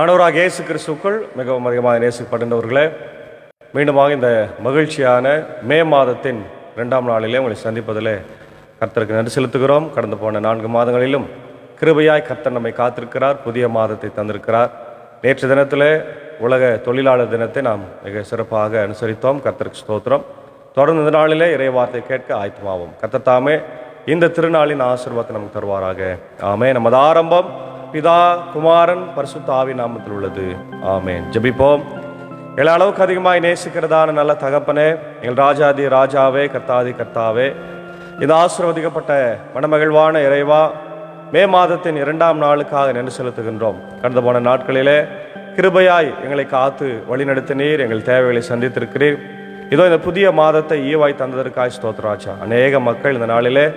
ஆண்டவராகிய இயேசு கிறிஸ்துவுக்குள் மிகவும் அதிகமாக நேசிக்கப்படுகின்றவர்களே, மீண்டுமாக இந்த மகிழ்ச்சியான மே மாதத்தின் 2ஆம் நாளிலே உங்களை சந்திப்பதிலே கர்த்தருக்கு நன்றி செலுத்துகிறோம். கடந்து போன 4 மாதங்களிலும் கிருபையாய் கர்த்தர் நம்மை காத்திருக்கிறார், புதிய மாதத்தை தந்திருக்கிறார். நேற்று தினத்திலே உலக தொழிலாளர் தினத்தை நாம் மிக சிறப்பாக அனுசரித்தோம். கர்த்தருக்கு ஸ்தோத்திரம். தொடர்ந்து இந்த நாளிலே இறை வார்த்தை கேட்க ஆயத்தமாவோம். கர்த்தர் தாமே இந்த திருநாளின் ஆசீர்வாதத்தை நமக்கு தருவாராக. ஆமென். நமது ஆரம்பம் பிதா, குமாரன், பரிசுத்த ஆவி நாமத்தில் உள்ளது. ஆமென். ஜெபிப்போம். எங்களை அளவுக்கு அதிகமாய் நேசிக்கிறதான நல்ல தகப்பனே, எங்கள் ராஜாதி ராஜாவே, கர்த்தாதி கர்த்தாவே, இந்த ஆசீர்வதிக்கப்பட்ட மனமகிழ்வான இறைவா, மே மாதத்தின் 2ஆம் நாளுக்காக நன்றி செலுத்துகின்றோம். கடந்து போன நாட்களிலே கிருபையாய் எங்களை காத்து வழிநடத்தினீர், எங்கள் தேவைகளை சந்தித்திருக்கிறீர். இதோ இந்த புதிய மாதத்தை ஈவாய் தந்ததற்காய் ஸ்தோத்திரம் ராஜா. அநேக மக்கள் இந்த நாளிலே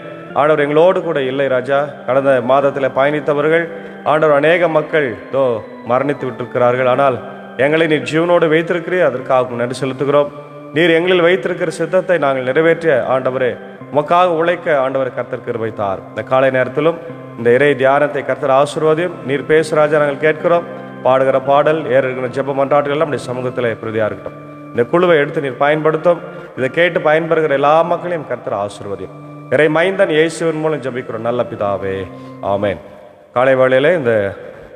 ஆண்டவர் எங்களோடு கூட இல்லை ராஜா. கடந்த மாதத்தில் பயணித்தவர்கள் ஆண்டவர் அநேக மக்கள் இதோ மரணித்து விட்டிருக்கிறார்கள். ஆனால் எங்களை நீர் ஜீவனோடு வைத்திருக்கிறீர், அதற்காக நன்றி செலுத்துகிறோம். நீர் எங்களில் வைத்திருக்கிற சித்தத்தை நாங்கள் நிறைவேற்றிய ஆண்டவரே, உமக்காக உழைக்க ஆண்டவரை கர்த்தர் கிருபை தார். இந்த காலை நேரத்திலும் இந்த இறை தியானத்தை கர்த்தர் ஆசீர்வதியும். நீர் பேசு ராஜா, நாங்கள் கேட்கிறோம். பாடுகிற பாடல், ஏறுகிற ஜெப மன்றாட்டுகள் எல்லாம் நம்முடைய சமூகத்தில் பிரதியாக இருக்கட்டும். இந்த குழுவை எடுத்து நீர் பயன்படுத்தும். இதை கேட்டு பயன்பெறுகிற எல்லா மக்களையும் கர்த்தர் ஆசீர்வதியும். இறை மைந்தன் இயேசுவின் மூலம் ஜெபிக்கிறோம் நல்ல பிதாவே, ஆமென். காலை வேளையிலே இந்த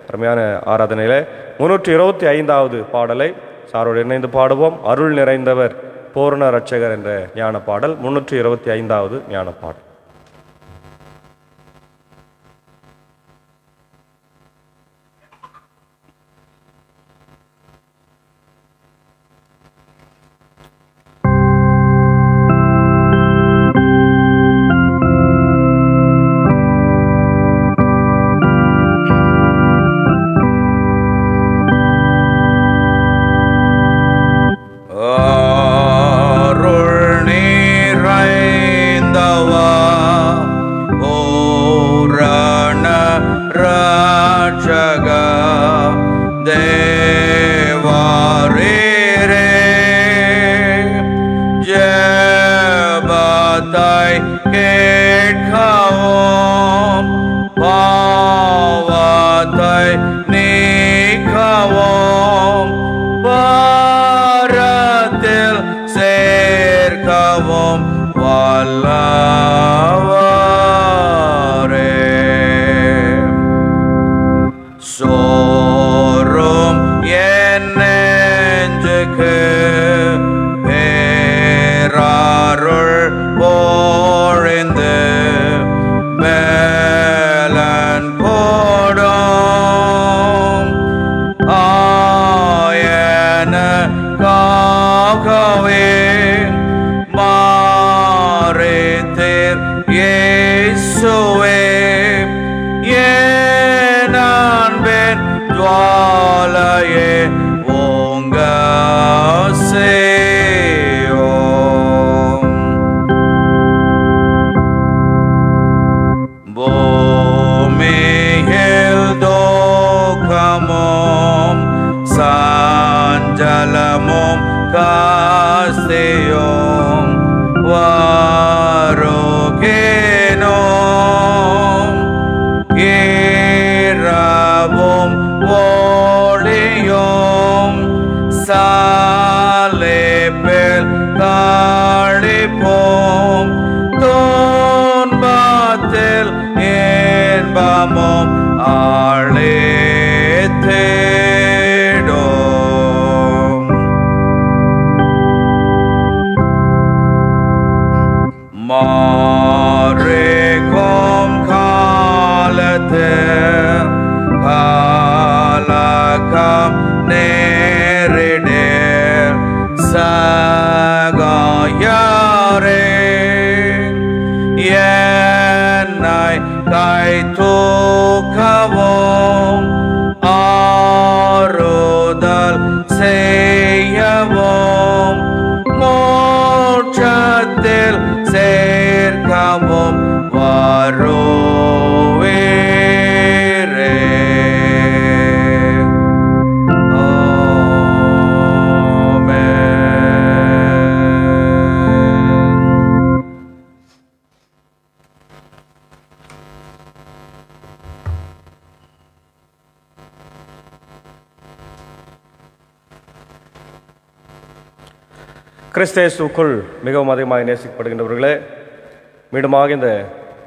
அருமையான ஆராதனையிலே 325வது பாடலை சாரோடு இணைந்து பாடுவோம். அருள் நிறைந்தவர் பூரண இரட்சகர் என்ற ஞான பாடல், 325வது ஞான பாடல். கிறிஸ்தேசுக்குள் மிகவும் அதிகமாக நேசிக்கப்படுகின்றவர்களே, மீண்டுமாக இந்த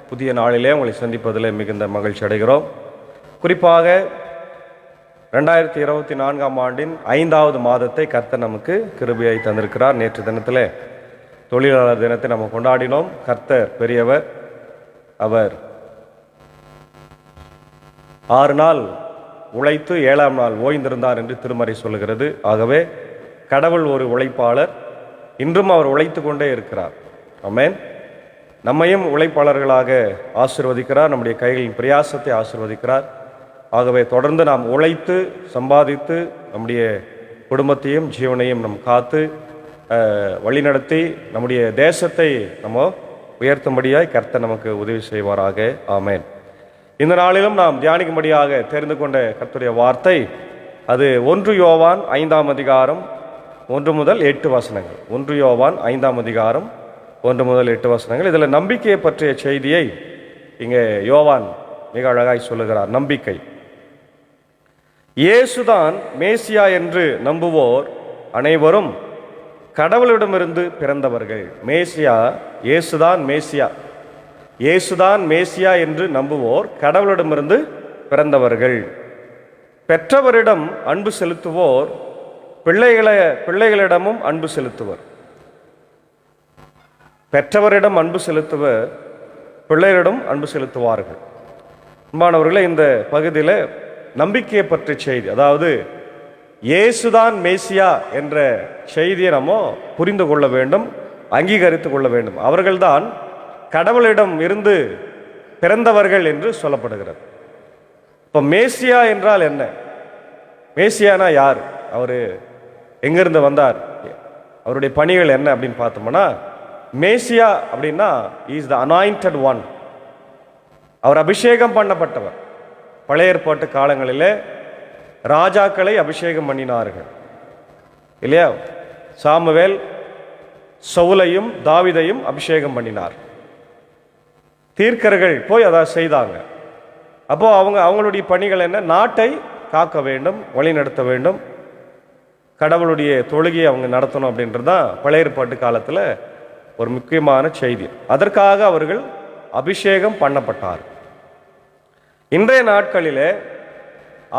புதிய நாளிலே உங்களை சந்திப்பதில் மிகுந்த மகிழ்ச்சி அடைகிறோம். குறிப்பாக 2024ஆம் ஆண்டின் 5வது மாதத்தை கர்த்தர் நமக்கு கிருபையை தந்திருக்கிறார். நேற்று தினத்தில் தொழிலாளர் தினத்தை நம்ம கொண்டாடினோம். கர்த்தர் பெரியவர். அவர் 6 நாள் உழைத்து 7ஆம் நாள் ஓய்ந்திருந்தார் என்று திருமறை சொல்லுகிறது. ஆகவே கடவுள் ஒரு உழைப்பாளர். இன்றும் அவர் உழைத்து கொண்டே இருக்கிறார். ஆமென். நம்மையும் உழைப்பாளர்களாக ஆசீர்வதிக்கிறார். நம்முடைய கைகளின் பிரயாசத்தை ஆசீர்வதிக்கிறார். ஆகவே தொடர்ந்து நாம் உழைத்து சம்பாதித்து நம்முடைய குடும்பத்தையும் ஜீவனையும் நம் காத்து வழிநடத்தி நம்முடைய தேசத்தை நம்ம உயர்த்தும்படியாய் கர்த்தர் நமக்கு உதவி செய்வாராக. ஆமென். இந்த நாளிலும் நாம் தியானிக்கும்படியாக தெரிந்து கொண்ட கர்த்தருடைய வார்த்தை அது 1 யோவான் 5ஆம் அதிகாரம் 1 முதல் 8 வசனங்கள். 1 யோவான் 5ஆம் அதிகாரம் 1 முதல் 8 வசனங்கள். இதில் நம்பிக்கையை பற்றிய செய்தியை இங்கே யோவான் மிக அழகாய் சொல்லுகிறார். நம்பிக்கை. இயேசுதான் மேசியா என்று நம்புவோர் அனைவரும் கடவுளிடமிருந்து பிறந்தவர்கள். மேசியா, இயேசுதான் மேசியா. இயேசுதான் மேசியா என்று நம்புவோர் கடவுளிடமிருந்து பிறந்தவர்கள். பெற்றவரிடம் அன்பு செலுத்துவோர் பிள்ளைகளிடமும் அன்பு செலுத்துவர். பெற்றவரிடம் அன்பு செலுத்துவர் பிள்ளைகளிடம் அன்பு செலுத்துவார்கள். அன்பானவர்களே, இந்த பகுதியில் நம்பிக்கையை பற்றிய செய்தி, அதாவது இயேசுதான் மேசியா என்ற செய்தியை நம்ம புரிந்து கொள்ள வேண்டும், அங்கீகரித்து கொள்ள வேண்டும். அவர்கள்தான் கடவுளிடம் இருந்து பிறந்தவர்கள் என்று சொல்லப்படுகிறது. இப்போ மேசியா என்றால் என்ன? மேசியானா யார்? அவர் எங்கிருந்து வந்தார்? அவருடைய பணிகள் என்ன அப்படின்னு பார்த்தோம்னா, மேசியா அப்படின்னா இஸ் த அனாயிண்டட் ஒன். அவர் அபிஷேகம் பண்ணப்பட்டவர். பழைய ஏற்பாட்டு காலங்களிலே ராஜாக்களை அபிஷேகம் பண்ணினார்கள் இல்லையா? சாமுவேல் சவுலையும் தாவீதையும் அபிஷேகம் பண்ணினார். தீர்க்கர்கள் போய் அதை செய்தாங்க. அப்போ அவங்களுடைய பணிகள் என்ன? நாட்டை காக்க வேண்டும், வழி நடத்த வேண்டும், கடவுளுடைய தொழுகையை அவங்க நடத்தணும் அப்படின்றது தான் பழைய ஏற்பாட்டு காலத்தில் ஒரு முக்கியமான செய்தி. அதற்காக அவர்கள் அபிஷேகம் பண்ணப்பட்டார். இன்றைய நாட்களிலே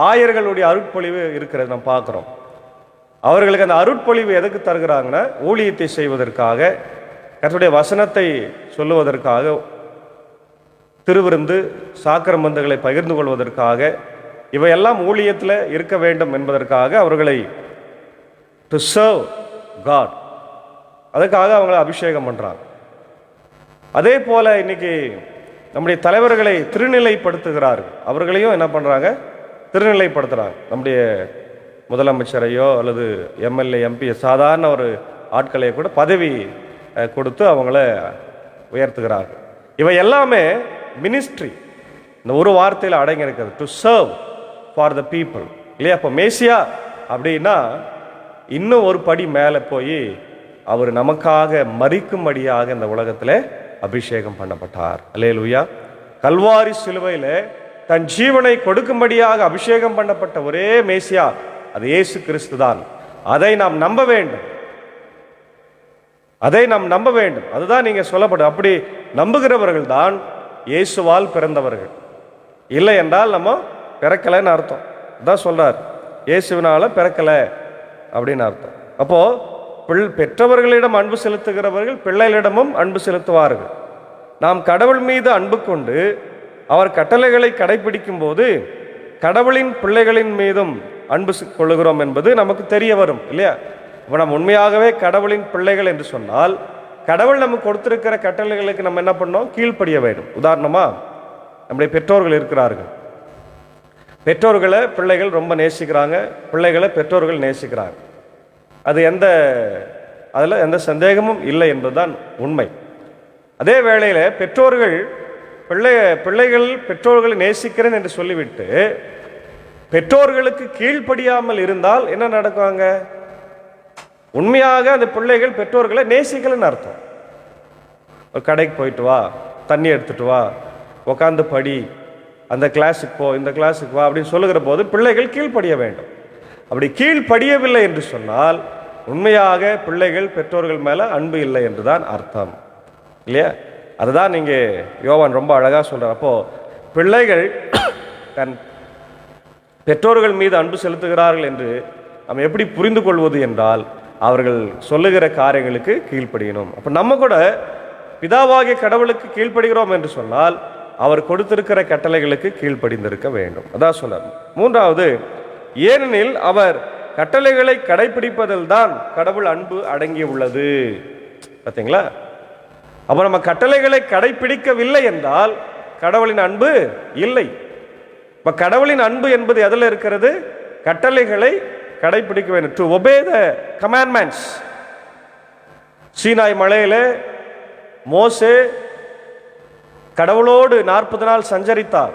ஆயர்களுடைய அருட்பொழிவு இருக்கிறது நம்ம பார்க்குறோம். அவர்களுக்கு அந்த அருட்பொழிவு எதுக்கு தருகிறாங்கன்னா, ஊழியத்தை செய்வதற்காக, கர்த்தருடைய வசனத்தை சொல்லுவதற்காக, திருவிருந்து சாக்கிரமந்துகளை பகிர்ந்து கொள்வதற்காக, இவையெல்லாம் ஊழியத்தில் இருக்க வேண்டும் என்பதற்காக அவர்களை டு சர்வ் காட், அதுக்காக அவங்களை அபிஷேகம் பண்ணுறாங்க. அதே போல் இன்னைக்கு நம்முடைய தலைவர்களை திருநிலைப்படுத்துகிறார்கள். அவர்களையும் என்ன பண்ணுறாங்க? திருநிலைப்படுத்துகிறாங்க. நம்முடைய முதலமைச்சரையோ அல்லது எம்எல்ஏ எம்பி சாதாரண ஒரு ஆட்களை கூட பதவி கொடுத்து அவங்கள உயர்த்துகிறார்கள். இவை எல்லாமே மினிஸ்ட்ரி, இந்த ஒரு வார்த்தையில் அடங்கி இருக்கிறது, to serve for the people இல்லையா? அப்போ மேசியா அப்படின்னா இன்னும் ஒரு படி மேலே போய் அவர் நமக்காக மரிக்கும்படியாக இந்த உலகத்தில் அபிஷேகம் பண்ணப்பட்டார். அல்லேலூயா. கல்வாரி சிலுவையில் தன் ஜீவனை கொடுக்கும்படியாக அபிஷேகம் பண்ணப்பட்ட ஒரே மேசியா அது இயேசு கிறிஸ்து தான். அதை நாம் நம்ப வேண்டும். அதை நாம் நம்ப வேண்டும். அதுதான் நீங்க சொல்லப்படும். அப்படி நம்புகிறவர்கள் தான் இயேசுவால் பிறந்தவர்கள். இல்லை என்றால் நம்ம பிறக்கலைன்னு அர்த்தம். அதான் சொல்றார், இயேசுவினால பிறக்கலை அப்படின்னு அர்த்தம். அப்போ பெற்றவர்களிடம் அன்பு செலுத்துகிறவர்கள் பிள்ளைகளிடமும் அன்பு செலுத்துவார்கள். நாம் கடவுள் மீது அன்பு கொண்டு அவர் கட்டளைகளை கடைபிடிக்கும் போது கடவுளின் பிள்ளைகளின் மீதும் அன்பு கொள்ளுகிறோம் என்பது நமக்கு தெரிய வரும் இல்லையா? இப்போ நம்ம உண்மையாகவே கடவுளின் பிள்ளைகள் என்று சொன்னால் கடவுள் நமக்கு கொடுத்திருக்கிற கட்டளைகளுக்கு நம்ம என்ன பண்ணோம்? கீழ்ப்படிய வேண்டும். உதாரணமா நம்முடைய பெற்றோர்கள் இருக்கிறார்கள். பெற்றோர்களை பிள்ளைகள் ரொம்ப நேசிக்கிறாங்க, பிள்ளைகளை பெற்றோர்கள் நேசிக்கிறாங்க. அது அதில் எந்த சந்தேகமும் இல்லை என்பதுதான் உண்மை. அதே வேளையில் பெற்றோர்கள் பிள்ளைகள் பெற்றோர்களை நேசிக்கிறேன் என்று சொல்லிவிட்டு பெற்றோர்களுக்கு கீழ்ப்படியாமல் இருந்தால் என்ன நடக்குவாங்க? உண்மையாக அந்த பிள்ளைகள் பெற்றோர்களை நேசிக்கலன்னு அர்த்தம். ஒரு கடைக்கு போயிட்டு வா, தண்ணி எடுத்துட்டு வா, உட்காந்து படி, அந்த கிளாஸுக்கு போ, இந்த கிளாஸுக்கு வா அப்படின்னு சொல்லுகிற போது பிள்ளைகள் கீழ்ப்படிய வேண்டும். அப்படி கீழ்ப்படியவில்லை என்று சொன்னால் உண்மையாக பிள்ளைகள் பெற்றோர்கள் மேலே அன்பு இல்லை என்று தான் அர்த்தம் இல்லையா? அதுதான் இங்கே யோவான் ரொம்ப அழகாக சொல்கிறார். அப்போது பிள்ளைகள் தன் பெற்றோர்கள் மீது அன்பு செலுத்துகிறார்கள் என்று நம்ம எப்படி புரிந்து கொள்வது என்றால், அவர்கள் சொல்லுகிற காரியங்களுக்கு கீழ்ப்படியணும். அப்போ நம்ம கூட பிதாவாகிய கடவுளுக்கு கீழ்ப்படுகிறோம் என்று சொன்னால் அவர் கொடுத்திருக்கிற கட்டளைகளுக்கு கீழ்ப்படிந்திருக்க வேண்டும். அதான் சொல்றார். மூன்றாவது, ஏனெனில் அவர் கட்டளைகளை கடைபிடிப்பதில் தான் கடவுள் அன்பு அடங்கி உள்ளது. பார்த்தீங்களா? அப்போ நம்ம கட்டளைகளை கடைபிடிக்கவில்லை என்றால் கடவுளின் அன்பு இல்லை. இப்போ கடவுளின் அன்பு என்பது எதில் இருக்கிறது? கட்டளைகளை கடைபிடிக்க வேண்டும். To obey the commandments. Sinai மலையில மோசே கடவுளோடு 40 நாள் சஞ்சரித்தார்.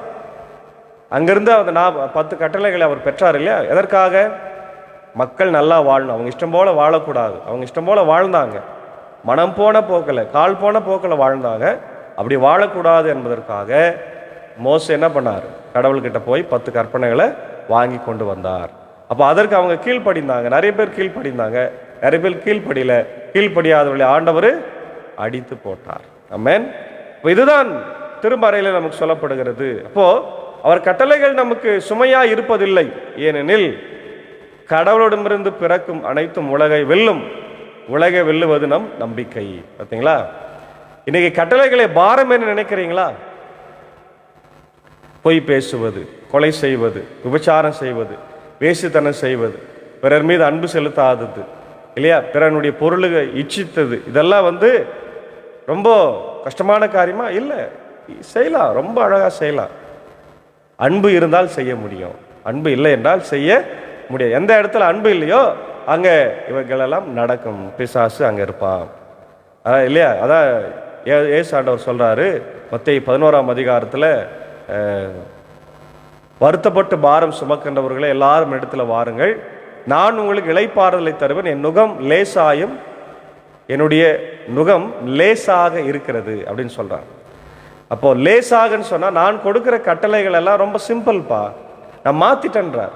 அங்கிருந்து அந்த 10 கட்டளைகளை அவர் பெற்றார் இல்லையா? எதற்காக? மக்கள் நல்லா வாழணும், அவங்க இஷ்டம் போல வாழக்கூடாது. அவங்க இஷ்டம் போல வாழ்ந்தாங்க, மனம் போன போக்கில் கால் போன போக்கில் வாழ்ந்தாங்க. அப்படி வாழக்கூடாது என்பதற்காக மோசே என்ன பண்ணார்? கடவுள்கிட்ட போய் 10 கற்பனைகளை வாங்கி கொண்டு வந்தார். அப்போ அதற்கு அவங்க கீழ்ப்படிந்தாங்க. நிறைய பேர் கீழ்ப்படிந்தாங்க, நிறைய பேர் கீழ்ப்படியில. கீழ்ப்படியாதவர்களை ஆண்டவர் அடித்து போட்டார். ஆமென். இதுதான் திருமறையில் நமக்கு சொல்லப்படுகிறது. அப்போ அவர் கட்டளைகள் நமக்கு சுமையா இருப்பதில்லை. ஏனெனில் கடவுளிடமிருந்து பிறக்கும் அனைத்தும் உலகை வெல்லும். உலகை வெல்லுவது நம் நம்பிக்கை. பார்த்தீங்களா? இன்னைக்கு கட்டளைகளை பாரம் என்று நினைக்கிறீங்களா? பொய் பேசுவது, கொலை செய்வது, விபச்சாரம் செய்வது, வேசித்தனம் செய்வது, பிறர் மீது அன்பு செலுத்தாதது இல்லையா, பிறனுடைய பொருளுக்கு இச்சித்தது, இதெல்லாம் ரொம்ப கஷ்டமான காரியமா? இல்லை, செய்யலாம், ரொம்ப அழகாக செய்யலாம். அன்பு இருந்தால் செய்ய முடியும், அன்பு இல்லை என்றால் செய்ய முடியாது. எந்த இடத்துல அன்பு இல்லையோ அங்கே இவைகளெல்லாம் நடக்கும். பிசாசு அங்கே இருப்பான். அதான் இல்லையா? அதான் ஏசு ஆண்டவர் சொல்கிறாரு மத்தேயு 11ஆம் அதிகாரத்தில், வருத்தப்பட்டு பாரம் சுமக்கின்றவர்களை எல்லாரும் இடத்துல வாருங்கள், நான் உங்களுக்கு இளைப்பாறுதலை தருவேன், என் நுகம் லேசாயும் என்னுடைய நுகம் லேசாக இருக்கிறது அப்படின்னு சொல்கிறார். அப்போ லேசாகன்னு சொன்னால் நான் கொடுக்குற கட்டளைகள் எல்லாம் ரொம்ப சிம்பிள்ப்பா, நான் மாற்றிட்டேன்றார்.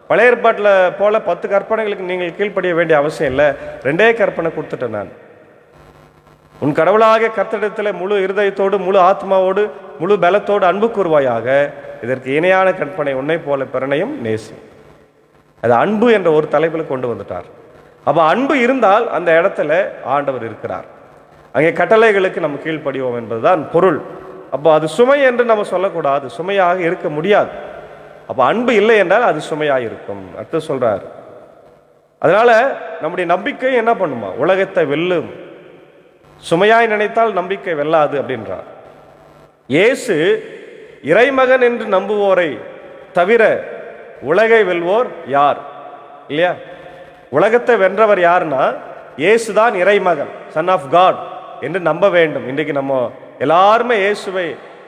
பழைய ஏற்பாட்டில் போல 10 கற்பனைகளுக்கு நீங்கள் கீழ்ப்படிய வேண்டிய அவசியம் இல்லை. 2 கற்பனை கொடுத்துட்டேன் நான். உன் கடவுளாக கர்த்தரிடத்தில் முழு இருதயத்தோடு, முழு ஆத்மாவோடு, முழு பலத்தோடு அன்பு கூறுவாயாக. இதற்கு இணையான கற்பனை, உன்னை போல பிறனையும் நேசி. அது அன்பு என்ற ஒரு தலைப்பில் கொண்டு வந்துட்டார். அப்போ அன்பு இருந்தால் அந்த இடத்துல ஆண்டவர் இருக்கிறார். அங்கே கட்டளைகளுக்கு நம்ம கீழ்ப்படிவோம் என்பதுதான் பொருள். அப்போ அது சுமை என்று நம்ம சொல்லக்கூடாது, சுமையாக இருக்க முடியாது. அப்போ அன்பு இல்லை என்றால் அது சுமையாக இருக்கும். அடுத்து சொல்றார், அதனால நம்முடைய நம்பிக்கை என்ன பண்ணுமா? உலகத்தை வெல்லும். சுமையாய் நினைத்தால் நம்பிக்கை வெல்லாது அப்படின்றார். இயேசு இறைமகன் என்று நம்புவோரை தவிர உலகை வெல்வோர் யார்? இல்லையா? உலகத்தை வென்றவர் யாருன்னா இயேசுதான் இறைமகன், சன் ஆஃப் காட் என்று நம்ப வேண்டும். இன்றைக்கு நம்ம எல்லாருமே இயேசுவை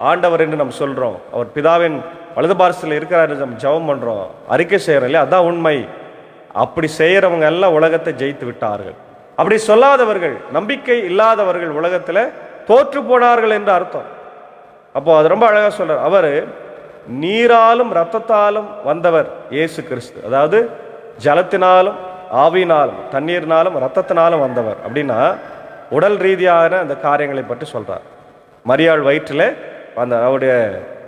ஆண்டவர் என்று நம்ம சொல்றோம். அவர் பிதாவின் வலது பார்சத்தில் இருக்கிறார் என்று நம்ம ஜெபம் பண்றோம், அறிக்கை செய்யறோம் இல்லையா? அதான் உண்மை. அப்படி செய்யறவங்க எல்லாம் உலகத்தை ஜெயித்து விட்டார்கள். அப்படி சொல்லாதவர்கள், நம்பிக்கை இல்லாதவர்கள் உலகத்தில் தோற்று போனார்கள் என்று அர்த்தம். அப்போ அது ரொம்ப அழகா சொல்றார். அவர் நீராலும் இரத்தத்தாலும் வந்தவர் இயேசு கிறிஸ்து. அதாவது ஜலத்தினாலும் ஆவியினாலும் தண்ணீர்னாலும் இரத்தத்தினாலும் வந்தவர். அப்படின்னா உடல் ரீதியான அந்த காரியங்களை பற்றி சொல்றார். மரியாள் வயிற்றில் அந்த அவருடைய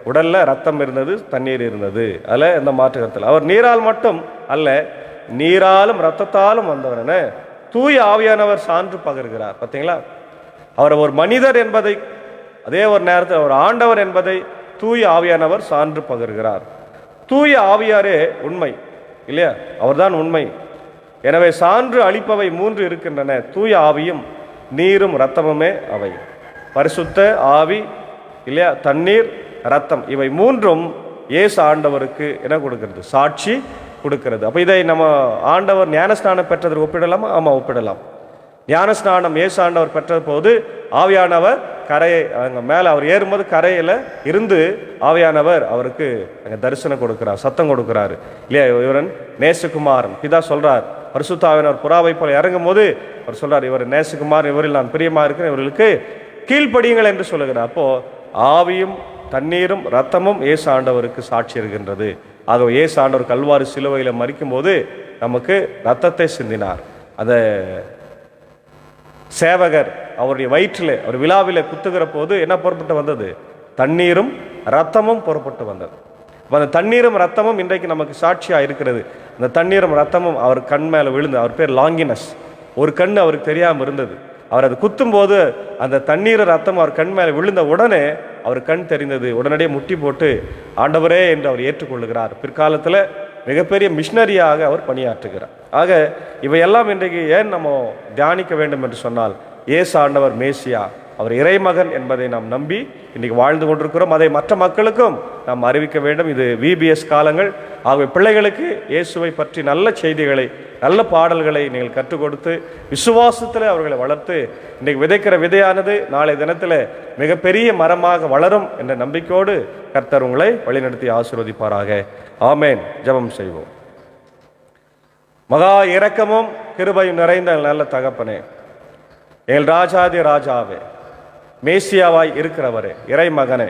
உடல்ல ரத்தம் இருந்தது, தண்ணீர் இருந்தது, அதில் எந்த மாற்று கருத்தில். அவர் நீரால் மட்டும் அல்ல, நீராலும் இரத்தத்தாலும் வந்தவர் என தூய ஆவியானவர் சான்று பகர்கிறார். பார்த்தீங்களா? அவர் ஒரு மனிதர் என்பதை, அதே ஒரு நேரத்தில் அவர் ஆண்டவர் என்பதை தூய ஆவியானவர் சான்று பகர்கிறார். தூய ஆவியாரே உண்மை இல்லையா? அவர்தான் உண்மை. எனவே சான்று அளிப்பவை 3 இருக்கின்றன. தூய ஆவியும் நீரும் இரத்தமுமே அவை. பரிசுத்த ஆவி இல்லையா, தண்ணீர், இரத்தம், இவை 3ம் இயேசு ஆண்டவருக்கு என்ன கொடுக்கிறது? சாட்சி கொடுக்கிறது. அப்போ இதை நம்ம ஆண்டவர் ஞானஸ்நானம் பெற்றதற்கு ஒப்பிடலாமா? ஆமாம், ஒப்பிடலாம். ஞானஸ்நானம் இயேசு ஆண்டவர் பெற்ற போது ஆவியானவர் கரையை அங்கே மேலே அவர் ஏறும்போது கரையில் இருந்து ஆவியானவர் அவருக்கு அங்கே தரிசனம் கொடுக்கிறார், சத்தம் கொடுக்கிறாரு இல்லையா? இவரன் நேசகுமாரன். பிதா சொல்றார், பரிசுத்த ஆவியானவர் புறாவை போல இறங்கும் போது அவர் சொல்றார், இவர் நேசகுமார், இவரில் நான் பிரியமா இருக்கிறேன், இவர்களுக்கு கீழ்ப்படியுங்கள் என்று சொல்லுகிறார். அப்போ ஆவியும் தண்ணீரும் இரத்தமும் இயேசு ஆண்டவருக்கு சாட்சி இருக்கின்றது. ஆகவே இயேசு ஆண்டவர் கல்வாரி சிலுவையில் மரிக்கும் போது நமக்கு இரத்தத்தை சிந்தினார். அந்த சேவகர் அவருடைய வயிற்றில் அவர் விழாவில் குத்துகிற போது என்ன புறப்பட்டு வந்தது? தண்ணீரும் இரத்தமும் புறப்பட்டு வந்தது. அப்போ அந்த தண்ணீரும் ரத்தமும் இன்றைக்கு நமக்கு சாட்சியாக இருக்கிறது. அந்த தண்ணீரும் ரத்தமும் அவர் கண் மேலே விழுந்து, அவர் பேர் லாங்கினஸ், ஒரு கண் அவருக்கு தெரியாமல் இருந்தது. அவர் அது குத்தும் போது அந்த தண்ணீர் ரத்தம் அவர் கண் மேலே விழுந்த உடனே அவர் கண் தெரிந்தது. உடனடியே முட்டி போட்டு ஆண்டவரே என்று அவர் ஏற்றுக்கொள்கிறார். பிற்காலத்தில் மிகப்பெரிய மிஷினரியாக அவர் பணியாற்றுகிறார். ஆக இவையெல்லாம் இன்றைக்கு ஏன் நம்ம தியானிக்க வேண்டும் என்று சொன்னால், இயேசு ஆண்டவர் மேசியா, அவர் இறைமகன் என்பதை நாம் நம்பி இன்றைக்கு வாழ்ந்து கொண்டிருக்கிறோம். அதை மற்ற மக்களுக்கும் நாம் அறிவிக்க வேண்டும். இது விபிஎஸ் காலங்கள். ஆகவே பிள்ளைகளுக்கு இயேசுவை பற்றி நல்ல செய்திகளை, நல்ல பாடல்களை நீங்கள் கற்றுக் கொடுத்து விசுவாசத்தில் அவர்களை வளர்த்து, இன்றைக்கு விதைக்கிற விதையானது நாளை தினத்தில் மிகப்பெரிய மரமாக வளரும் என்ற நம்பிக்கையோடு கர்த்தர் உங்களை வழிநடத்தி ஆசீர்வதிப்பாராக. ஆமேன். ஜெபம் செய்வோம். மகா இரக்கமும் கிருபையும் நிறைந்த நல்ல தகப்பனே, எங்கள் ராஜாதி ராஜாவே, மேசியாவாய் இருக்கிறவரே, இறைமகனே,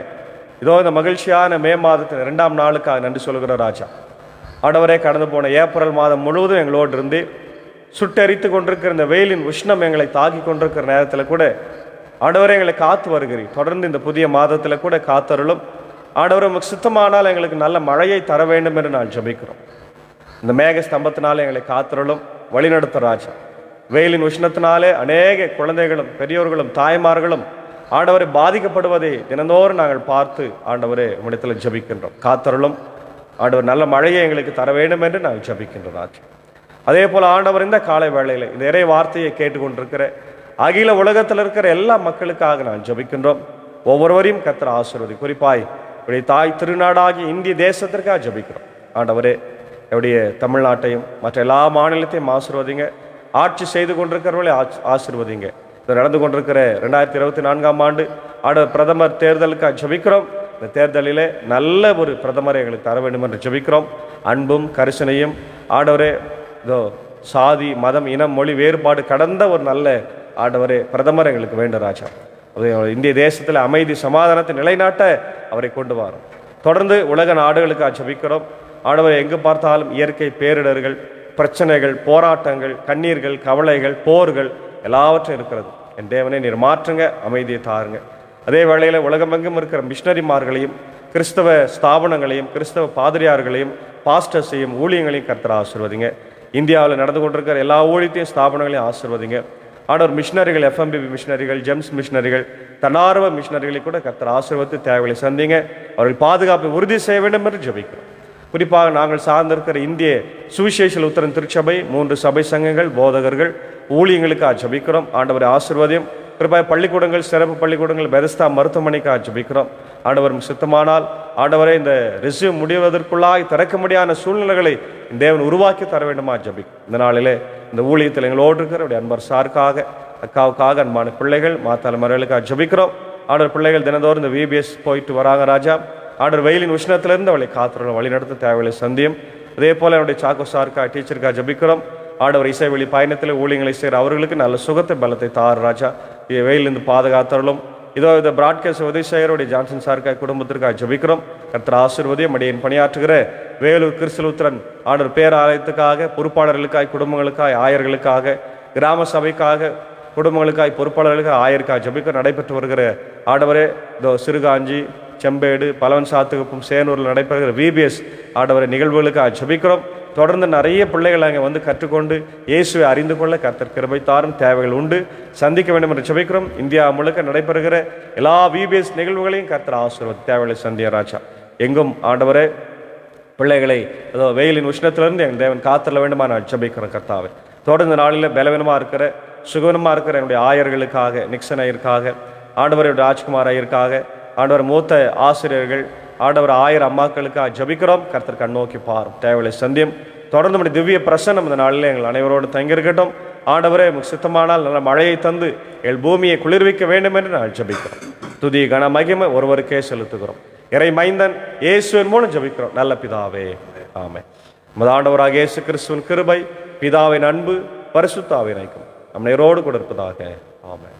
இதோ இந்த மகிழ்ச்சியான மே மாதத்தின் 2ஆம் நாளுக்காக நன்றி சொல்கிற ராஜா. ஆண்டவரே, கடந்து போன ஏப்ரல் மாதம் முழுவதும் எங்களோடு இருந்து சுட்டெரித்து கொண்டிருக்கிற இந்த வெயிலின் உஷ்ணம் எங்களை தாக்கி கொண்டிருக்கிற நேரத்தில் கூட ஆண்டவரே எங்களை காத்து வருகிறீர். தொடர்ந்து இந்த புதிய மாதத்தில் கூட காத்தருளும். ஆண்டவரே, உங்களுக்கு சுத்தமானால் எங்களுக்கு நல்ல மழையை தர வேண்டும் என்று நான் ஜெபிக்கிறோம். இந்த மேக ஸ்தம்பத்தினாலே எங்களை காத்தருளும், வழிநடத்த ராஜா. வெயிலின் உஷ்ணத்தினாலே அநேக குழந்தைகளும் பெரியோர்களும் தாய்மார்களும் ஆண்டவரை பாதிக்கப்படுவதை தினந்தோறும் நாங்கள் பார்த்து ஆண்டவரே உம்மிடத்தில் ஜெபிக்கின்றோம். காத்தருளும் ஆண்டவர், நல்ல மழையை எங்களுக்கு தர வேண்டும் என்று நாங்கள் ஜெபிக்கின்றோம் ராஜா. அதே போல் ஆண்டவர், இந்த காலை வேளையில் இந்த இறை வார்த்தையை கேட்டுக்கொண்டிருக்கிற அகில உலகத்தில் இருக்கிற எல்லா மக்களுக்காக நான் ஜெபிக்கின்றோம். ஒவ்வொருவரையும் கர்த்தர் ஆசீர்வதி. குறிப்பாய் என்னுடைய தாய் திருநாடாகி இந்திய தேசத்திற்காக ஜெபிக்கிறோம். ஆண்டவரே, என்னுடைய தமிழ்நாட்டையும் மற்ற எல்லா மாநிலத்தையும் ஆசீர்வதிங்க. ஆட்சி செய்து கொண்டிருக்கிறவர்களை ஆசீர்வதிங்க. நடந்து கொண்டிருக்கிற 2024ஆம் ஆண்டு ஆண்டவர் பிரதமர் தேர்தலுக்காக ஜெபிக்கிறோம். இந்த தேர்தலிலே நல்ல ஒரு பிரதமரை எங்களுக்கு தர வேண்டும் என்று ஜெபிக்கிறோம். அன்பும் கரிசனையும் ஆண்டவரே, இதோ சாதி மதம் இனம் மொழி வேறுபாடு கடந்த ஒரு நல்ல ஆண்டவரே பிரதமர் எங்களுக்கு வேண்டும் ராஜா. இந்திய தேசத்தில் அமைதி சமாதானத்தை நிலைநாட்ட அவரை கொண்டு வரோம். தொடர்ந்து உலக நாடுகளுக்காக ஜெபிக்கிறோம். ஆண்டவரை, எங்கு பார்த்தாலும் இயற்கை பேரிடர்கள், பிரச்சனைகள், போராட்டங்கள், கண்ணீர்கள், கவலைகள், போர்கள் எல்லாவற்றும் இருக்கிறது. என் தேவனை நீர் மாற்றுங்க, அமைதியை தாருங்க. அதே வேளையில் உலகமெங்கும் இருக்கிற மிஷினரிமார்களையும் கிறிஸ்தவ ஸ்தாபனங்களையும் கிறிஸ்தவ பாதிரியார்களையும் பாஸ்டர்ஸையும் ஊழியங்களையும் கர்த்தர் ஆசீர்வதிங்க. இந்தியாவில் நடந்து கொண்டிருக்கிற எல்லா ஊழியத்தையும் ஸ்தாபனங்களையும் ஆசீர்வதிங்க. ஆண்டவர், மிஷினரிகள், FMBB மிஷினரிகள், ஜெம்ஸ் மிஷினரிகள், தன்னார்வ மிஷினரிகளை கூட கர்த்தர் ஆசீர்வதித்து தேவைகளை சந்திங்க. அவர்கள் பாதுகாப்பை உறுதி செய்ய வேண்டும் என்று ஜெபிக்கிறோம். குறிப்பாக நாங்கள் சார்ந்திருக்கிற இந்திய சுவிசேஷ உத்தரன் திருச்சபை 3 சபை சங்கங்கள், போதகர்கள், ஊழியங்களுக்காக ஜெபிக்கிறோம். ஆண்டவரை ஆசீர்வதியும். குறிப்பாக பள்ளிக்கூடங்கள், சிறப்பு பள்ளிக்கூடங்கள், பெதஸ்தா மருத்துவமனைக்காக ஜெபிக்கிறோம். ஆண்டவர் சுத்தமானால் ஆண்டவரை இந்த ரெஸ்யூம் முடிவதற்குள்ளாய் திறக்க முடியாத சூழ்நிலைகளை இந்த தேவன் உருவாக்கி தர வேண்டுமா ஜெபிக்கும். இந்த நாளிலே இந்த ஊழியத்தில் எங்களோடு இருக்கிற அப்படி அன்பர் சாருக்காக, அக்காவுக்காக, அன்பான பிள்ளைகள், மாத்தாளமர்களுக்காக ஜெபிக்கிறோம். ஆண்டவர், பிள்ளைகள் தினந்தோறும் இந்த VBS போயிட்டு வராங்க ராஜா. ஆண்டவர், வெயிலின் உஷ்ணத்திலிருந்து அவளை காத்துறோம், வழிநடத்த தேவைகளை சந்தியும். அதே போல் என்னுடைய சாக்கோ சாருக்கா டீச்சருக்காக ஜெபிக்கிறோம். ஆண்டவர், இசை வெளி பயணத்தில் ஊழியங்களை செய்கிற அவர்களுக்கு நல்ல சுகத்தை பலத்தை தார் ராஜா. வெயிலிருந்து பாதுகாத்தரலும். இதோ இந்த பிராட்காஸ்ட் உதவி செய்கிறோடைய ஜான்சன் சாருக்காக குடும்பத்திற்காக ஜெபிக்கிறோம். கர்த்தர் ஆசீர்வதியும். மடியன் பணியாற்றுகிற வேலூர் கிறிஸ்துலுத்திரன் ஆண்டவர் பேராலயத்துக்காக, பொறுப்பாளர்களுக்காக, குடும்பங்களுக்காக, ஆயர்களுக்காக, கிராம சபைக்காக, குடும்பங்களுக்காக, பொறுப்பாளர்களுக்காக, ஆயருக்காக ஜெபிக்க நடைபெற்று வருகிற ஆண்டவரே, இதோ சிறுகாஞ்சி, செம்பேடு, பலவன் சாத்துக்குப்பம், சேனூரில் நடைபெறுகிற VBS ஆண்டவரை நிகழ்வுகளுக்காக ஜெபிக்கிறோம். தொடர்ந்து நிறைய பிள்ளைகள் அங்கே வந்து கற்றுக்கொண்டு இயேசுவை அறிந்து கொள்ள கர்த்தர் கிருபை தாரும். தேவைகள் உண்டு, சந்திக்க வேண்டும் என்று ஜெபிக்கிறோம். இந்தியா முழுக்க நடைபெறுகிற எல்லா VBS நிகழ்வுகளையும் கர்த்தர் ஆசீர்வதி தேவைகளை சந்திய ராஜா. எங்கும் ஆண்டவரே பிள்ளைகளை ஏதோ வெயிலின் உஷ்ணத்திலிருந்து எங்கள் தேவன் காத்தல வேண்டுமா நான் ஜெபிக்கிறேன் கர்த்தாவை. தொடர்ந்து நாளில் பலவீனமாக இருக்கிற, சுகவனமாக இருக்கிற என்னுடைய ஆயர்களுக்காக, நிக்சன் ஐயருக்காக, ஆண்டவருடைய ராஜ்குமார் ஐயருக்காக, ஆண்டவர் மூத்த ஆசிரியர்கள், ஆண்டவர் 1000 அம்மாக்களுக்காக ஜெபிக்கிறோம். கர்த்தர் கண்ணோக்கி பாரும், தேவைகளை சந்தியம். தொடர்ந்து நம்முடைய திவ்ய பிரசன்னம் இந்த நாளில் எங்கள் அனைவரோடு தங்கியிருக்கட்டும். ஆண்டவரே, சுத்தமானால் நல்ல மழையை தந்து எங்கள் பூமியை குளிர்விக்க வேண்டும் என்று நான் ஜெபிக்கிறோம். துதி கன மகிமை ஒருவருக்கே செலுத்துகிறோம். இறை மைந்தன் இயேசுவின் மூலம் ஜெபிக்கிறோம் நல்ல பிதாவே, ஆமென். நமது ஆண்டவராக இயேசு கிறிஸ்துவின் கிருபை, பிதாவின் அன்பு, பரிசுத்த ஆவியின் ஐக்கியம் நம் நேரோடு கூட இருப்பதாக. ஆமென்.